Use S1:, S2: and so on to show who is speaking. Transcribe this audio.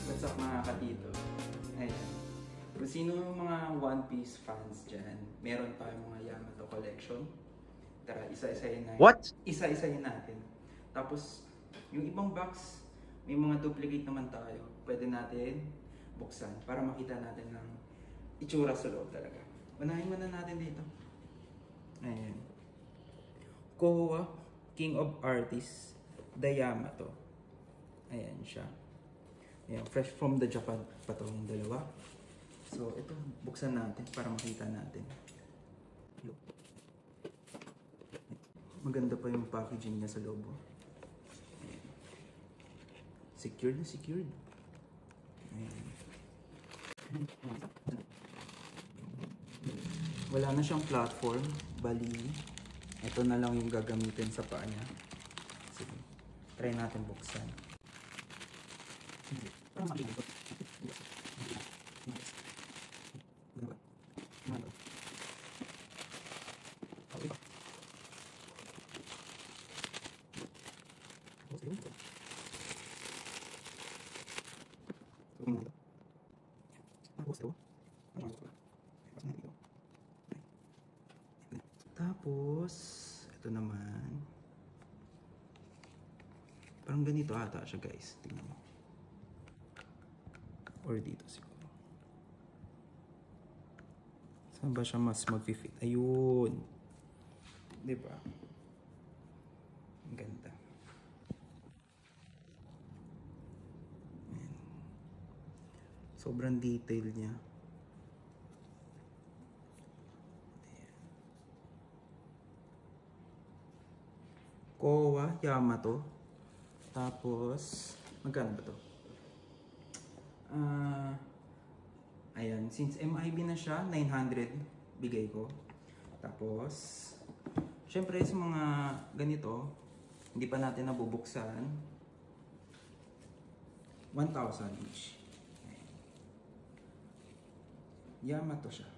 S1: What's up mga katito? Ayan. Kung sino yung mga One Piece fans dyan, meron tayong mga Yamato collection. Tara, isa-isayin natin.
S2: What?
S1: Isa-isayin natin. Tapos, yung ibang box, may mga duplicate naman tayo. Pwede natin buksan para makita natin ng itsura sa loob talaga. Unahin muna natin dito. Ayan. Kowa, King of Artists, the Yamato. Ayan siya. Ayan, fresh from the Japan pa to yung dalawa. So, ito, buksan natin para makita natin. Maganda pa yung packaging niya sa loob. Ayan. Secured na secured. Ayan. Wala na siyang platform. Bali, ito na lang yung gagamitin sa paa niya. Sige, try natin buksan. Tapos, ito naman. Parang ganito ata siya guys. Tingnan mo. Or dito siguro. Saan ba siya mas mag-fit? Ayun. Diba? Ang ganda. Ayan. Sobrang detail niya. Kowa Yamato. Tapos, magkano ba to? Ayan, since MIB na siya, 900 bigay ko. Tapos, syempre sa mga ganito, hindi pa natin nabubuksan, 1,000 each. Ayan. Yamato siya.